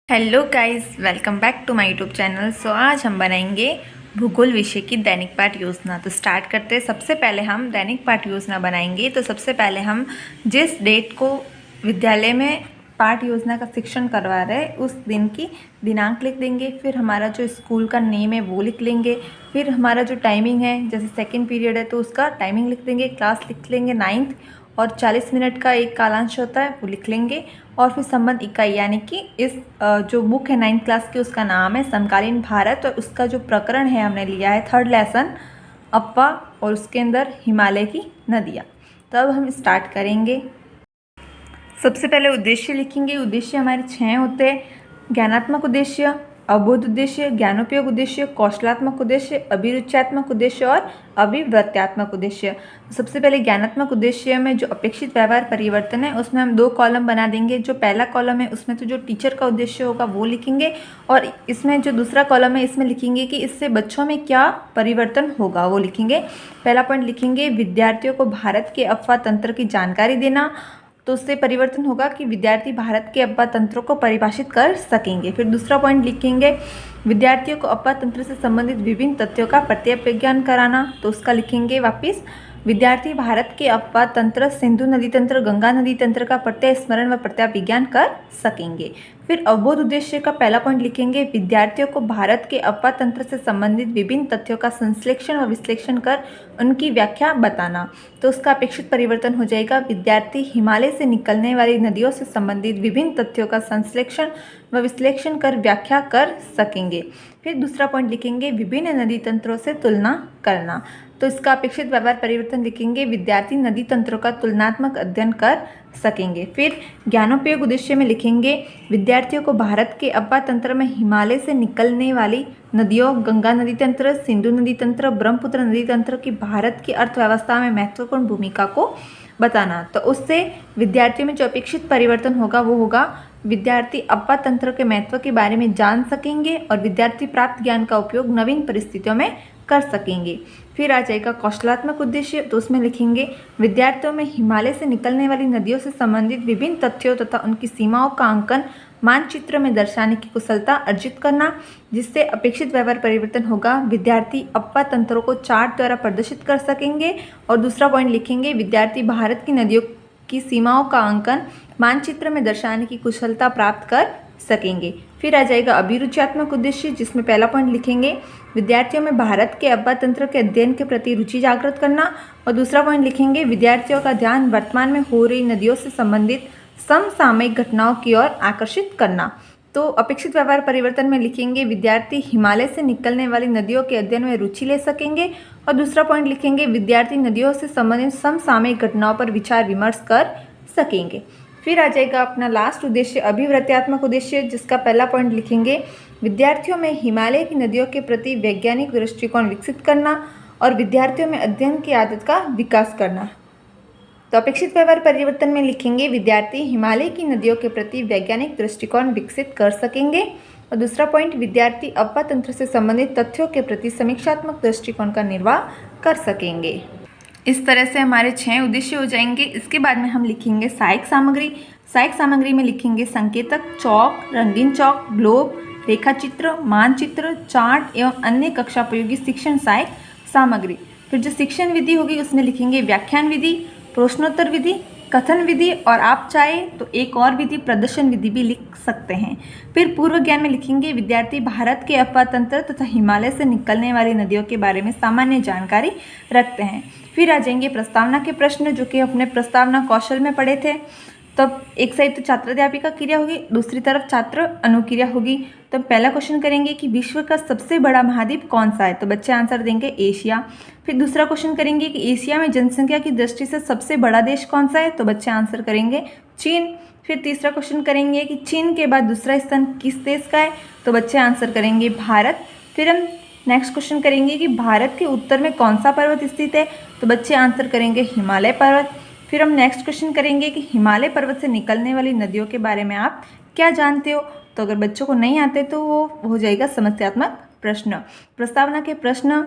Hello guys, welcome back to my YouTube channel. आज हम बनाएंगे भूगोल विषय की दैनिक पाठ योजना। तो स्टार्ट करते हैं। सबसे पहले हम दैनिक पाठ योजना बनाएंगे। तो सबसे पहले हम जिस डेट को विद्यालय में पाठ योजना का शिक्षण करवा रहे हैं उस दिन की दिनांक लिख देंगे। फिर हमारा जो स्कूल का नेम है वो लिख लेंगे। फिर हमारा जो टाइमिंग है, जैसे सेकेंड पीरियड है तो उसका टाइमिंग लिख देंगे। क्लास लिख लेंगे 9th, और 40 मिनट का एक कालांश होता है वो लिख लेंगे। और फिर संबंध इकाई, यानी कि इस जो बुक है 9th क्लास की उसका नाम है समकालीन भारत, और उसका जो प्रकरण है हमने लिया है 3rd लेसन अफवाह, और उसके अंदर हिमालय की नदियाँ। तो अब हम स्टार्ट करेंगे। सबसे पहले उद्देश्य लिखेंगे। उद्देश्य हमारे 6 होते हैं: ज्ञानात्मक उद्देश्य, अवबोध उद्देश्य, ज्ञानोपयोग उद्देश्य, कौशलात्मक उद्देश्य, अभिरुच्यात्मक उद्देश्य और अभिवृत्त्यात्मक उद्देश्य। सबसे पहले ज्ञानात्मक उद्देश्य में जो अपेक्षित व्यवहार परिवर्तन है उसमें हम 2 कॉलम बना देंगे। जो पहला कॉलम है उसमें तो जो टीचर का उद्देश्य होगा वो लिखेंगे, और इसमें जो दूसरा कॉलम है इसमें लिखेंगे कि इससे बच्चों में क्या परिवर्तन होगा वो लिखेंगे। पहला पॉइंट लिखेंगे विद्यार्थियों को भारत के अफवाह तंत्र की जानकारी देना। तो उससे परिवर्तन होगा कि विद्यार्थी भारत के अफवाह तंत्रों को परिभाषित कर सकेंगे। फिर दूसरा पॉइंट लिखेंगे विद्यार्थियों को अफवाह तंत्र से संबंधित विभिन्न तथ्यों का प्रत्यक्ष विज्ञान कराना। तो उसका लिखेंगे वापिस, विद्यार्थी भारत के अफवाह तंत्र, सिंधु नदी तंत्र, गंगा नदी तंत्र का प्रत्यय स्मरण व प्रत्यय विज्ञान कर सकेंगे। फिर अवबोध उद्देश्य का पहला पॉइंट लिखेंगे विद्यार्थियों को भारत के अफवाह तंत्र से संबंधित विभिन्न तथ्यों का संश्लेषण व विश्लेषण कर उनकी व्याख्या बताना। तो उसका अपेक्षित परिवर्तन हो जाएगा विद्यार्थी हिमालय से निकलने वाली नदियों से संबंधित विभिन्न तथ्यों का संश्लेषण व विश्लेषण कर व्याख्या कर सकेंगे। फिर दूसरा पॉइंट लिखेंगे विभिन्न नदी तंत्रों से तुलना करना। तो इसका अपेक्षित व्यवहार परिवर्तन लिखेंगे विद्यार्थी नदी तंत्रों का तुलनात्मक अध्ययन कर सकेंगे। फिर ज्ञानोपयोग उद्देश्य में लिखेंगे विद्यार्थियों को भारत के अफवाह तंत्र में हिमालय से निकलने वाली नदियों, गंगा नदी तंत्र, सिंधु नदी तंत्र, ब्रह्मपुत्र नदी तंत्र की भारत की अर्थव्यवस्था में महत्वपूर्ण भूमिका को बताना। तो उससे विद्यार्थियों में जो अपेक्षित परिवर्तन होगा वो होगा विद्यार्थी अफवाह तंत्र के महत्व के बारे में जान सकेंगे और विद्यार्थी प्राप्त ज्ञान का उपयोग नवीन परिस्थितियों में कर सकेंगे। फिर आ जाएगा कौशलात्मक उद्देश्य। तो उसमें लिखेंगे विद्यार्थियों में हिमालय से निकलने वाली नदियों से संबंधित विभिन्न तथ्यों तथा उनकी सीमाओं का अंकन मानचित्र में दर्शाने की कुशलता अर्जित करना, जिससे अपेक्षित व्यवहार परिवर्तन होगा विद्यार्थी अफवाह तंत्रों को चार्ट द्वारा प्रदर्शित कर सकेंगे। और दूसरा पॉइंट लिखेंगे विद्यार्थी भारत की नदियों की सीमाओं का अंकन मानचित्र में दर्शाने की कुशलता प्राप्त कर सकेंगे। फिर आ जाएगा अभिरुच्यात्मक उद्देश्य, जिसमें पहला पॉइंट लिखेंगे विद्यार्थियों में भारत के अफवाह तंत्र के अध्ययन के प्रति रुचि जागृत करना। और दूसरा पॉइंट लिखेंगे विद्यार्थियों का ध्यान वर्तमान में हो रही नदियों से संबंधित समसामयिक घटनाओं की ओर आकर्षित करना। तो अपेक्षित व्यवहार परिवर्तन में लिखेंगे विद्यार्थी हिमालय से निकलने वाली नदियों के अध्ययन में रुचि ले सकेंगे। और दूसरा पॉइंट लिखेंगे विद्यार्थी नदियों से संबंधित समसामयिक घटनाओं पर विचार विमर्श कर सकेंगे। फिर आ जाएगा अपना लास्ट उद्देश्य अभिवृत्त्यात्मक उद्देश्य, जिसका पहला पॉइंट लिखेंगे विद्यार्थियों में हिमालय की नदियों के प्रति वैज्ञानिक दृष्टिकोण विकसित करना और विद्यार्थियों में अध्ययन की आदत का विकास करना। तो अपेक्षित व्यवहार परिवर्तन में लिखेंगे विद्यार्थी हिमालय की नदियों के प्रति वैज्ञानिक दृष्टिकोण विकसित कर सकेंगे। और दूसरा पॉइंट विद्यार्थी अफवाह तंत्र से संबंधित तथ्यों के प्रति समीक्षात्मक दृष्टिकोण का निर्वाह कर सकेंगे। इस तरह से हमारे 6 उद्देश्य हो जाएंगे। इसके बाद में हम लिखेंगे सहायक सामग्री। सहायक सामग्री में लिखेंगे संकेतक, चौक, रंगीन चौक, ग्लोब, रेखाचित्र, मानचित्र, चार्ट एवं अन्य कक्षापयोगी शिक्षण सहायक सामग्री। फिर जो शिक्षण विधि होगी उसमें लिखेंगे व्याख्यान विधि, प्रश्नोत्तर विधि, कथन विधि, और आप चाहे तो एक और विधि प्रदर्शन विधि भी लिख सकते हैं। फिर पूर्व ज्ञान में लिखेंगे विद्यार्थी भारत के अफवाह तंत्र तथा हिमालय से निकलने वाली नदियों के बारे में सामान्य जानकारी रखते हैं। फिर आ जाएंगे प्रस्तावना के प्रश्न, जो कि अपने प्रस्तावना कौशल में पढ़े थे। तब एक साइड तो छात्राध्यापिका क्रिया होगी, दूसरी तरफ छात्र अनुक्रिया होगी। तो पहला क्वेश्चन करेंगे कि विश्व का सबसे बड़ा महाद्वीप कौन सा है। तो बच्चे आंसर देंगे एशिया। फिर दूसरा क्वेश्चन करेंगे कि एशिया में जनसंख्या की दृष्टि से सबसे बड़ा देश कौन सा है। तो बच्चे आंसर करेंगे चीन। फिर तीसरा क्वेश्चन करेंगे कि चीन के बाद दूसरा स्थान किस देश का है। तो बच्चे आंसर करेंगे भारत। फिर हम नेक्स्ट क्वेश्चन करेंगे कि भारत के उत्तर में कौन सा पर्वत स्थित है। तो बच्चे आंसर करेंगे हिमालय पर्वत। फिर हम नेक्स्ट क्वेश्चन करेंगे कि हिमालय पर्वत से निकलने वाली नदियों के बारे में आप क्या जानते हो। तो अगर बच्चों को नहीं आते तो वो हो जाएगा समस्यात्मक प्रश्न। प्रस्तावना के प्रश्न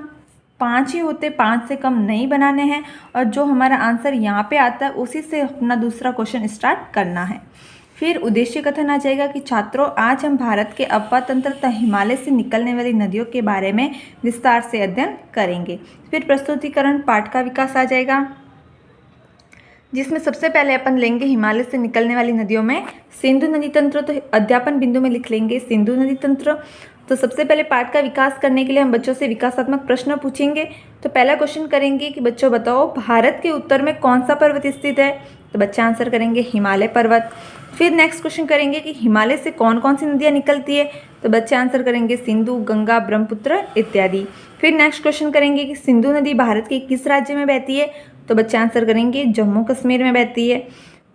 5 ही होते, 5 से कम नहीं बनाने हैं, और जो हमारा आंसर यहाँ पे आता है उसी से अपना दूसरा क्वेश्चन स्टार्ट करना है। फिर उद्देश्य कथन आ जाएगा कि छात्रों आज हम भारत के अफवाह तंत्र तथा हिमालय से निकलने वाली नदियों के बारे में विस्तार से अध्ययन करेंगे। फिर प्रस्तुतिकरण पाठ का विकास आ जाएगा, जिसमें सबसे पहले अपन लेंगे हिमालय से निकलने वाली नदियों में सिंधु नदी तंत्र। तो अध्यापन बिंदु में लिख लेंगे सिंधु नदी तंत्र। तो सबसे पहले पाठ का विकास करने के लिए हम बच्चों से विकासात्मक प्रश्न पूछेंगे। तो पहला क्वेश्चन करेंगे कि बच्चों बताओ भारत के उत्तर में कौन सा पर्वत स्थित है। तो बच्चे आंसर करेंगे हिमालय पर्वत। फिर नेक्स्ट क्वेश्चन करेंगे कि हिमालय से कौन कौन सी नदियाँ निकलती है। तो बच्चे आंसर करेंगे सिंधु, गंगा, ब्रह्मपुत्र इत्यादि। फिर नेक्स्ट क्वेश्चन करेंगे कि सिंधु नदी भारत के किस राज्य में बहती है। तो बच्चे आंसर करेंगे जम्मू कश्मीर में बहती है,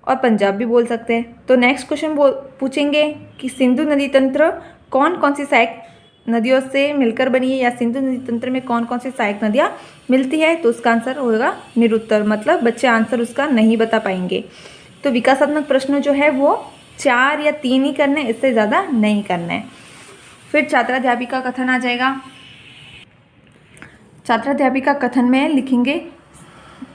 और पंजाब भी बोल सकते हैं। तो नेक्स्ट क्वेश्चन पूछेंगे कि सिंधु नदी तंत्र कौन कौन सी सहायक नदियों से मिलकर बनी है, या सिंधु नदी तंत्र में कौन कौन सी सहायक नदियाँ मिलती है। तो उसका आंसर होगा निरुत्तर, मतलब बच्चे आंसर उसका नहीं बता पाएंगे। तो विकासात्मक प्रश्न जो है वो 4 या 3 ही करने, इससे ज़्यादा नहीं करना है। फिर छात्राध्यापिका कथन आ जाएगा। छात्राध्यापिका कथन में लिखेंगे,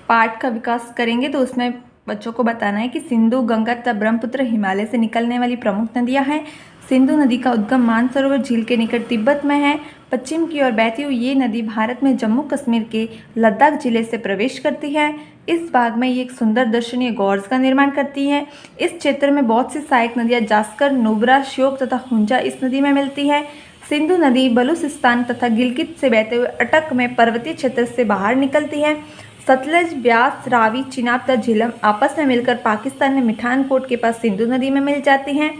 पाठ का विकास करेंगे तो उसमें बच्चों को बताना है कि सिंधु, गंगा तथा ब्रह्मपुत्र हिमालय से निकलने वाली प्रमुख नदियां हैं। सिंधु नदी का उद्गम मानसरोवर झील के निकट तिब्बत में है। पश्चिम की ओर बहती हुई ये नदी भारत में जम्मू कश्मीर के लद्दाख जिले से प्रवेश करती है। इस भाग में ये एक सुंदर दर्शनीय गॉर्ज का निर्माण करती है। इस क्षेत्र में बहुत सी सहायक नदियाँ जास्कर, नुब्रा, श्योक तथा हुंजा इस नदी में मिलती है। सिंधु नदी बलूचिस्तान तथा गिलगित से बहते हुए अटक में पर्वतीय क्षेत्र से बाहर निकलती है। सतलज, ब्यास, रावी, चिनाब तथा झेलम आपस में मिलकर पाकिस्तान में मिठानकोट के पास सिंधु नदी में मिल जाती हैं,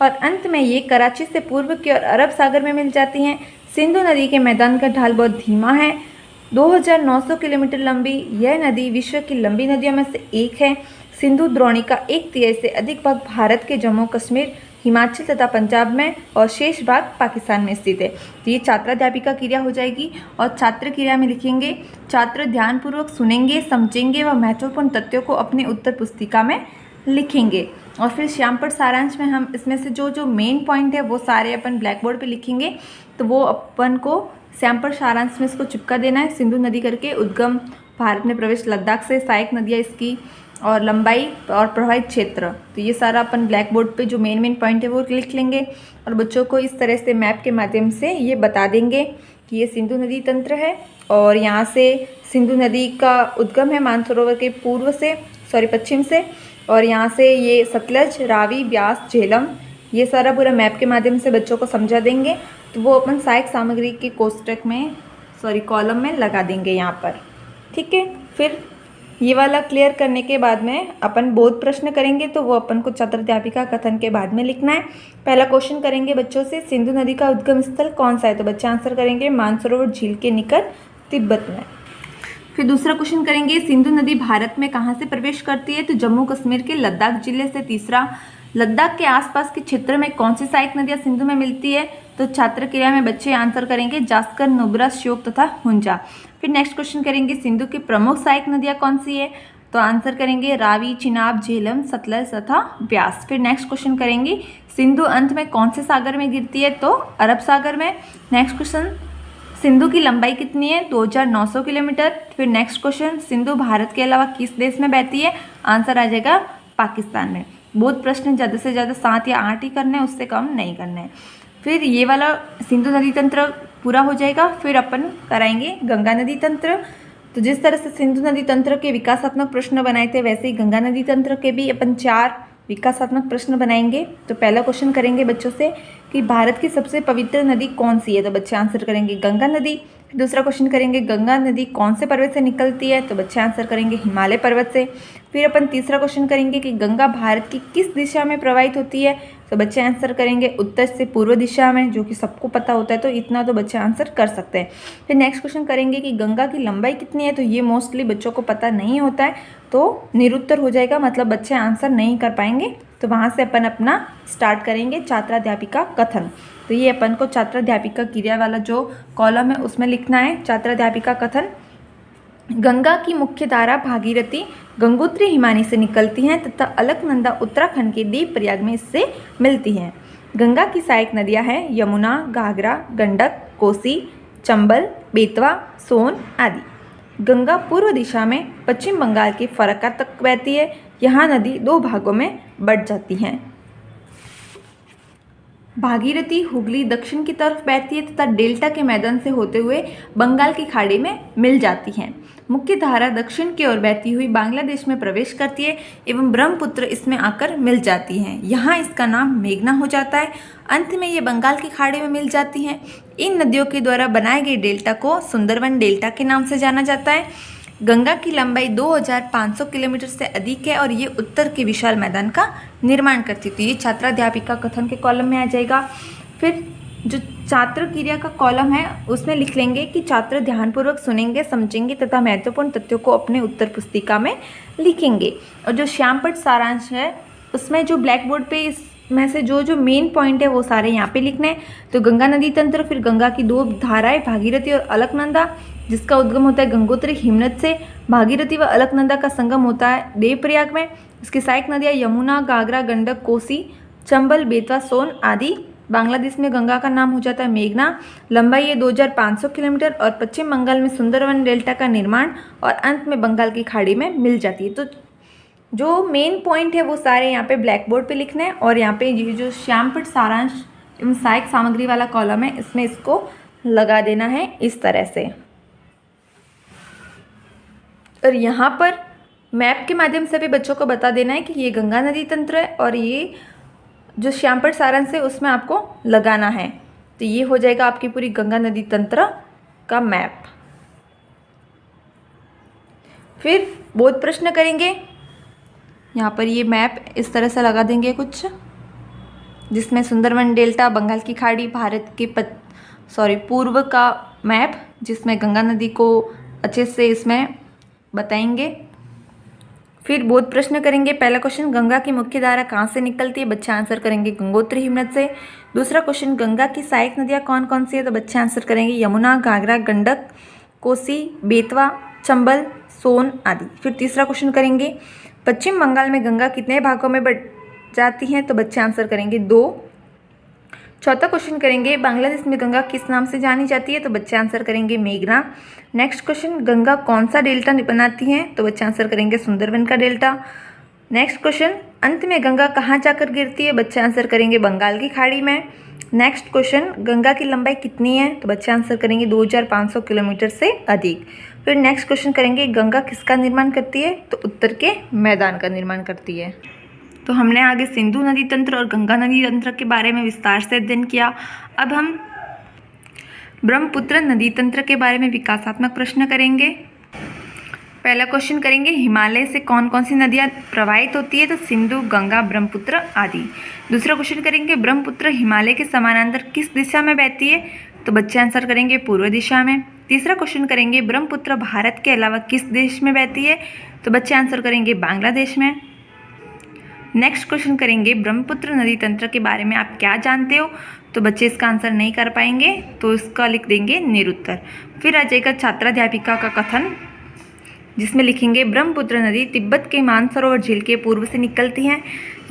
और अंत में ये कराची से पूर्व की ओर अरब सागर में मिल जाती हैं। सिंधु नदी के मैदान का ढाल बहुत धीमा है। 2900 किलोमीटर लंबी यह नदी विश्व की लंबी नदियों में से एक है। सिंधु द्रोणी का 1/3 से अधिक भाग भारत के जम्मू कश्मीर, हिमाचल तथा पंजाब में, और शेष भाग पाकिस्तान में स्थित है। तो ये छात्राध्यापिका क्रिया हो जाएगी, और छात्र क्रिया में लिखेंगे, छात्र ध्यानपूर्वक सुनेंगे, समझेंगे व महत्वपूर्ण तथ्यों को अपनी उत्तर पुस्तिका में लिखेंगे। और फिर श्यामपट सारांश में हम इसमें से जो जो मेन पॉइंट है वो सारे अपन ब्लैक बोर्ड पे लिखेंगे। तो वो अपन को श्यामपट सारांश में इसको चिपका देना है। सिंधु नदी करके उद्गम, भारत में प्रवेश, लद्दाख से सहायक नदियाँ इसकी, और लंबाई और प्रभावित क्षेत्र। तो ये सारा अपन ब्लैक बोर्ड पे जो मेन पॉइंट है वो लिख लेंगे, और बच्चों को इस तरह से मैप के माध्यम से ये बता देंगे कि ये सिंधु नदी तंत्र है, और यहाँ से सिंधु नदी का उद्गम है मानसरोवर के पश्चिम से, और यहाँ से ये सतलज, रावी, ब्यास, झेलम, ये सारा पूरा मैप के माध्यम से बच्चों को समझा देंगे। तो वो अपन सहायक सामग्री के कॉलम में लगा देंगे यहाँ पर, ठीक है। फिर ये वाला क्लियर करने के बाद में अपन बोध प्रश्न करेंगे, तो वो अपन को छात्राध्यापिका कथन के बाद में लिखना है। पहला क्वेश्चन करेंगे बच्चों से, सिंधु नदी का उद्गम स्थल कौन सा है। तो बच्चे आंसर करेंगे मानसरोवर झील के निकट तिब्बत में। फिर दूसरा क्वेश्चन करेंगे, सिंधु नदी भारत में कहाँ से प्रवेश करती है। तो जम्मू कश्मीर के लद्दाख जिले से। तीसरा, लद्दाख के आसपास के क्षेत्र में कौन सी सहायक नदियाँ सिंधु में मिलती है। तो छात्र क्रिया में बच्चे आंसर करेंगे जास्कर, नुब्रा, श्योक तथा हुंजा। फिर नेक्स्ट क्वेश्चन करेंगे, सिंधु की प्रमुख सहायक नदियाँ कौन सी है। तो आंसर करेंगे रावी, चिनाब, झेलम, सतलज तथा ब्यास। फिर नेक्स्ट क्वेश्चन करेंगे, सिंधु अंत में कौन से सागर में गिरती है। तो अरब सागर में। नेक्स्ट क्वेश्चन, सिंधु की लंबाई कितनी है। 2900 किलोमीटर। फिर नेक्स्ट क्वेश्चन, सिंधु भारत के अलावा किस देश में बहती है। आंसर आ जाएगा पाकिस्तान में। बोध प्रश्न ज़्यादा से ज़्यादा 7 या 8 ही करने, उससे कम नहीं करने हैं। फिर ये वाला सिंधु नदी तंत्र पूरा हो जाएगा। फिर अपन कराएंगे गंगा नदी तंत्र। तो जिस तरह से सिंधु नदी तंत्र के विकासात्मक प्रश्न बनाए थे, वैसे ही गंगा नदी तंत्र के भी अपन 4 विकासात्मक प्रश्न बनाएंगे। तो पहला क्वेश्चन करेंगे बच्चों से कि भारत की सबसे पवित्र नदी कौन सी है। तो बच्चे आंसर करेंगे गंगा नदी। फिर दूसरा क्वेश्चन करेंगे, गंगा नदी कौन से पर्वत से निकलती है। तो बच्चे आंसर करेंगे हिमालय पर्वत से। फिर अपन तीसरा क्वेश्चन करेंगे कि गंगा भारत की किस दिशा में प्रवाहित होती है। तो बच्चे आंसर करेंगे उत्तर से पूर्व दिशा में, जो कि सबको पता होता है, तो इतना तो बच्चे आंसर कर सकते हैं। फिर नेक्स्ट क्वेश्चन करेंगे कि गंगा की लंबाई कितनी है। तो ये मोस्टली बच्चों को पता नहीं होता है, तो निरुत्तर हो जाएगा, मतलब बच्चे आंसर नहीं कर पाएंगे। तो वहाँ से अपन अपना स्टार्ट करेंगे छात्राध्यापिका कथन। तो ये अपन को छात्राध्यापिका क्रिया वाला जो कॉलम है उसमें लिखना है छात्राध्यापिका कथन। गंगा की मुख्य धारा भागीरथी गंगोत्री हिमानी से निकलती हैं तथा अलकनंदा उत्तराखंड के देवप्रयाग में इससे मिलती हैं। गंगा की सहायक नदियां हैं यमुना, घाघरा, गंडक, कोसी, चंबल, बेतवा, सोन आदि। गंगा पूर्व दिशा में पश्चिम बंगाल के फरक्का तक बहती है। यहाँ नदी 2 भागों में बट जाती है। भागीरथी हुगली दक्षिण की तरफ बहती है तथा डेल्टा के मैदान से होते हुए बंगाल की खाड़ी में मिल जाती है। मुख्य धारा दक्षिण की ओर बहती हुई बांग्लादेश में प्रवेश करती है एवं ब्रह्मपुत्र इसमें आकर मिल जाती है। यहाँ इसका नाम मेघना हो जाता है। अंत में ये बंगाल की खाड़ी में मिल जाती हैं। इन नदियों के द्वारा बनाए गए डेल्टा को सुंदरवन डेल्टा के नाम से जाना जाता है। गंगा की लंबाई 2500 किलोमीटर से अधिक है और ये उत्तर के विशाल मैदान का निर्माण करती थी। ये छात्राध्यापिका कथन के कॉलम में आ जाएगा। फिर जो छात्र क्रिया का कॉलम है उसमें लिख लेंगे कि छात्र ध्यानपूर्वक सुनेंगे, समझेंगे तथा महत्वपूर्ण तथ्यों को अपने उत्तर पुस्तिका में लिखेंगे। और जो श्यामपट्ट सारांश है उसमें जो ब्लैक बोर्ड पे इसमें से जो मेन पॉइंट है वो सारे यहाँ पे लिखने हैं। तो गंगा नदी तंत्र, फिर गंगा की दो धाराएं भागीरथी और अलकनंदा, जिसका उद्गम होता है गंगोत्री हिमनद से। भागीरथी व अलकनंदा का संगम होता है देवप्रयाग में। इसकी सहायक नदियाँ यमुना, घाघरा, गंडक, कोसी, चंबल, बेतवा, सोन आदि। बांग्लादेश में गंगा का नाम हो जाता है मेघना। लंबाई है 2500 किलोमीटर और पश्चिम बंगाल में सुंदरवन डेल्टा का निर्माण और अंत में बंगाल की खाड़ी में मिल जाती है। तो जो मेन पॉइंट है वो सारे यहाँ पे ब्लैक बोर्ड पे लिखना है और यहाँ पे ये जो श्यामपट्ट सारांश एवं सहायक सामग्री वाला कॉलम है इसमें इसको लगा देना है इस तरह से। और यहाँ पर मैप के माध्यम से भी बच्चों को बता देना है कि ये गंगा नदी तंत्र है और ये जो श्यामपट्ट सारांश है उसमें आपको लगाना है। तो ये हो जाएगा आपकी पूरी गंगा नदी तंत्र का मैप। फिर बोध प्रश्न करेंगे। यहाँ पर ये मैप इस तरह से लगा देंगे कुछ, जिसमें सुंदरवन डेल्टा, बंगाल की खाड़ी, भारत के पूर्व का मैप जिसमें गंगा नदी को अच्छे से इसमें बताएंगे। फिर बोध प्रश्न करेंगे। पहला क्वेश्चन, गंगा की मुख्य धारा कहाँ से निकलती है? बच्चे आंसर करेंगे गंगोत्री हिमनद से। दूसरा क्वेश्चन, गंगा की सहायक नदियाँ कौन कौन सी है? तो बच्चे आंसर करेंगे यमुना, घाघरा, गंडक, कोसी, बेतवा, चंबल, सोन आदि। फिर तीसरा क्वेश्चन करेंगे, पश्चिम बंगाल में गंगा कितने भागों में बट जाती हैं? तो बच्चे आंसर करेंगे 2। चौथा क्वेश्चन करेंगे, बांग्लादेश में गंगा किस नाम से जानी जाती है? तो बच्चे आंसर करेंगे मेघना। नेक्स्ट क्वेश्चन, गंगा कौन सा डेल्टा बनाती है? तो बच्चे आंसर करेंगे सुंदरवन का डेल्टा। नेक्स्ट क्वेश्चन, अंत में गंगा कहाँ जाकर गिरती है? बच्चे आंसर करेंगे बंगाल की खाड़ी में। नेक्स्ट क्वेश्चन, गंगा की लंबाई कितनी है? तो बच्चे आंसर करेंगे 2500 किलोमीटर से अधिक। फिर नेक्स्ट क्वेश्चन करेंगे, गंगा किसका निर्माण करती है? तो उत्तर के मैदान का निर्माण करती है। तो हमने आगे सिंधु नदी तंत्र और गंगा नदी तंत्र के बारे में विस्तार से अध्ययन किया। अब हम ब्रह्मपुत्र नदी तंत्र के बारे में विकासात्मक प्रश्न करेंगे। पहला क्वेश्चन करेंगे, हिमालय से कौन कौन सी नदियाँ प्रवाहित होती है? तो सिंधु, गंगा, ब्रह्मपुत्र आदि। दूसरा क्वेश्चन करेंगे, ब्रह्मपुत्र हिमालय के समानांतर किस दिशा में बहती है? तो बच्चे आंसर करेंगे पूर्व दिशा में। तीसरा क्वेश्चन करेंगे, ब्रह्मपुत्र भारत के अलावा किस देश में बहती है? तो बच्चे आंसर करेंगे बांग्लादेश में। नेक्स्ट क्वेश्चन करेंगे, ब्रह्मपुत्र नदी तंत्र के बारे में आप क्या जानते हो? तो बच्चे इसका आंसर नहीं कर पाएंगे तो इसका लिख देंगे निरुत्तर। फिर आ जाएगा छात्राध्यापिका का कथन, जिसमें लिखेंगे ब्रह्मपुत्र नदी तिब्बत के मानसरोवर झील के पूर्व से निकलती है।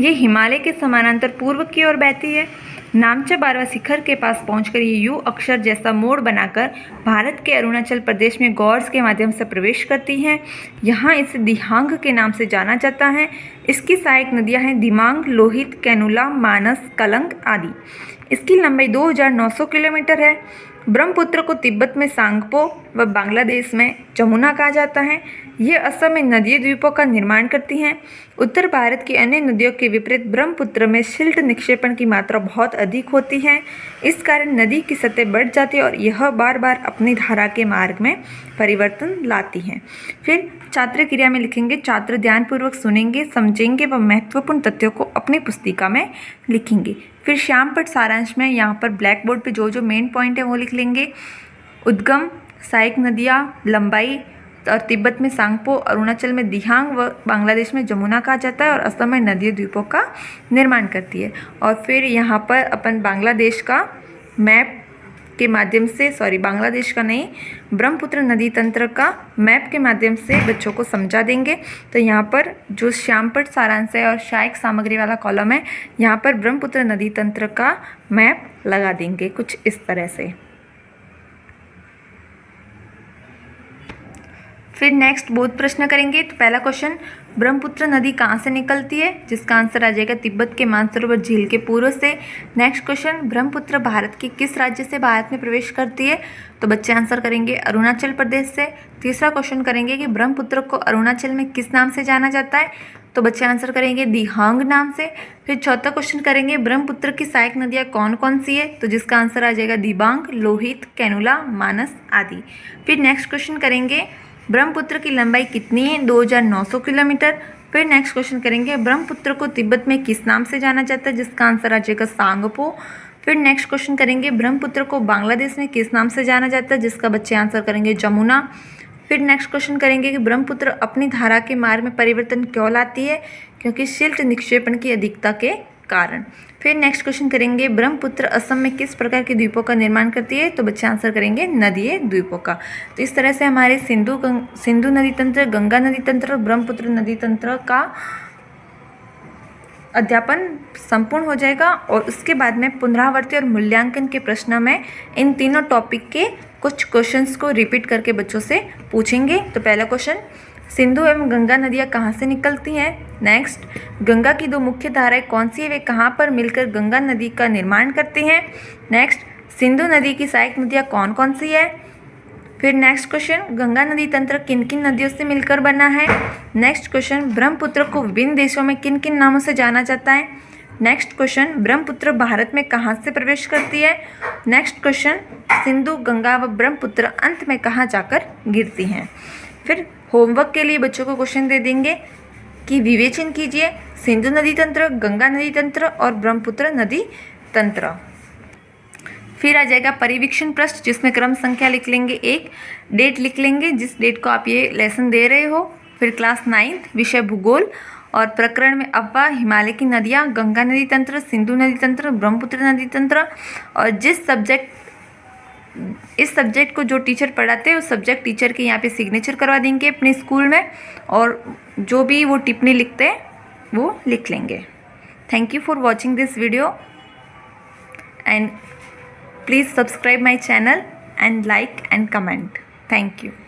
ये हिमालय के समानांतर पूर्व की ओर बहती है। नामचा बारवा शिखर के पास पहुंचकर ये यू अक्षर जैसा मोड़ बनाकर भारत के अरुणाचल प्रदेश में गौर्स के माध्यम से प्रवेश करती है। यहाँ इसे दिहांग के नाम से जाना जाता है। इसकी सहायक नदियाँ हैं दिमांग, लोहित, कैनुला, मानस, कलंग आदि। इसकी लंबाई 2900 किलोमीटर है। ब्रह्मपुत्र को तिब्बत में सांगपो व बांग्लादेश में जमुना कहा जाता है। ये असम में नदीय द्वीपों का निर्माण करती हैं। उत्तर भारत की अन्य नदियों के विपरीत ब्रह्मपुत्र में सिल्ट निक्षेपण की मात्रा बहुत अधिक होती है। इस कारण नदी की सतह बढ़ जाती है और यह बार बार अपनी धारा के मार्ग में परिवर्तन लाती है। फिर छात्र क्रिया में लिखेंगे, छात्र ध्यानपूर्वक सुनेंगे, समझेंगे व महत्वपूर्ण तथ्यों को अपनी पुस्तिका में लिखेंगे। फिर श्यामपट्ट सारांश में यहाँ पर ब्लैक बोर्ड पे जो मेन पॉइंट है वो लिख लेंगे। उद्गम, सहायक नदियाँ, लंबाई और तिब्बत में सांगपो, अरुणाचल में दिहांग व बांग्लादेश में जमुना कहा जाता है और असम में नदी द्वीपों का निर्माण करती है। और फिर यहाँ पर अपन बांग्लादेश का मैप के माध्यम से, बांग्लादेश का नहीं, ब्रह्मपुत्र नदी तंत्र का मैप के माध्यम से बच्चों को समझा देंगे। तो यहाँ पर जो श्यामपट्ट सारांश है और सहायक सामग्री वाला कॉलम है, यहाँ पर ब्रह्मपुत्र नदी तंत्र का मैप लगा देंगे कुछ इस तरह से। फिर नेक्स्ट बोध प्रश्न करेंगे। तो पहला क्वेश्चन, ब्रह्मपुत्र नदी कहाँ से निकलती है, जिसका आंसर आ जाएगा तिब्बत के मानसरोवर झील के पूर्व से। नेक्स्ट क्वेश्चन, ब्रह्मपुत्र भारत के किस राज्य से भारत में प्रवेश करती है, तो बच्चे आंसर करेंगे अरुणाचल प्रदेश से। तीसरा क्वेश्चन करेंगे कि ब्रह्मपुत्र को अरुणाचल में किस नाम से जाना जाता है, तो बच्चे आंसर करेंगे दिहांग नाम से। फिर चौथा क्वेश्चन करेंगे ब्रह्मपुत्र की सहायक नदियाँ कौन कौन सी है, तो जिसका आंसर आ जाएगा दिबांग, लोहित, कैनुला, मानस आदि। फिर नेक्स्ट क्वेश्चन करेंगे ब्रह्मपुत्र की लंबाई कितनी है, 2900 किलोमीटर। फिर नेक्स्ट क्वेश्चन करेंगे ब्रह्मपुत्र को तिब्बत में किस नाम से जाना जाता है, जिसका आंसर आ जाएगा सांगपो। फिर नेक्स्ट क्वेश्चन करेंगे ब्रह्मपुत्र को बांग्लादेश में किस नाम से जाना जाता है, जिसका बच्चे आंसर करेंगे जमुना। फिर नेक्स्ट क्वेश्चन करेंगे कि ब्रह्मपुत्र अपनी धारा के मार्ग में परिवर्तन क्यों लाती है, क्योंकि सिल्ट निक्षेपण की अधिकता के कारण। फिर नेक्स्ट क्वेश्चन करेंगे ब्रह्मपुत्र असम में किस प्रकार के द्वीपों का निर्माण करती है, तो बच्चे आंसर करेंगे नदीय द्वीपों का। तो इस तरह से हमारे सिंधु नदी तंत्र, गंगा नदी तंत्र, ब्रह्मपुत्र नदी तंत्र का अध्यापन संपूर्ण हो जाएगा। और उसके बाद में पुनरावर्ती और मूल्यांकन के प्रश्न में इन तीनों टॉपिक के कुछ क्वेश्चंस को रिपीट करके बच्चों से पूछेंगे। तो पहला क्वेश्चन, सिंधु एवं गंगा नदियाँ कहाँ से निकलती हैं। नेक्स्ट, गंगा की दो मुख्य धाराएं कौन सी है, वे कहाँ पर मिलकर गंगा नदी का निर्माण करती हैं। नेक्स्ट, सिंधु नदी की सहायक नदियाँ कौन कौन सी है। फिर नेक्स्ट क्वेश्चन, गंगा नदी तंत्र किन किन नदियों से मिलकर बना है। नेक्स्ट क्वेश्चन, ब्रह्मपुत्र को विभिन्न देशों में किन किन नामों से जाना जाता है। नेक्स्ट क्वेश्चन, ब्रह्मपुत्र भारत में कहाँ से प्रवेश करती है। नेक्स्ट क्वेश्चन, सिंधु, गंगा व ब्रह्मपुत्र अंत में कहाँ जाकर गिरती हैं। फिर होमवर्क के लिए बच्चों को क्वेश्चन दे देंगे कि विवेचन कीजिए सिंधु नदी तंत्र, गंगा नदी तंत्र और ब्रह्मपुत्र नदी तंत्र। फिर आ जाएगा परिवीक्षण पृष्ठ, जिसमें क्रम संख्या लिख लेंगे, एक डेट लिख लेंगे जिस डेट को आप ये लेसन दे रहे हो। फिर क्लास 9th विषय भूगोल और प्रकरण में अफवाह, हिमालय की नदियाँ, गंगा नदी तंत्र, सिंधु नदी तंत्र, ब्रह्मपुत्र नदी तंत्र। और इस सब्जेक्ट को जो टीचर पढ़ाते हैं उस सब्जेक्ट टीचर के यहाँ पे सिग्नेचर करवा देंगे अपने स्कूल में, और जो भी वो टिप्पणी लिखते हैं वो लिख लेंगे। Thank you for watching this video and please subscribe my channel and like and comment. Thank you.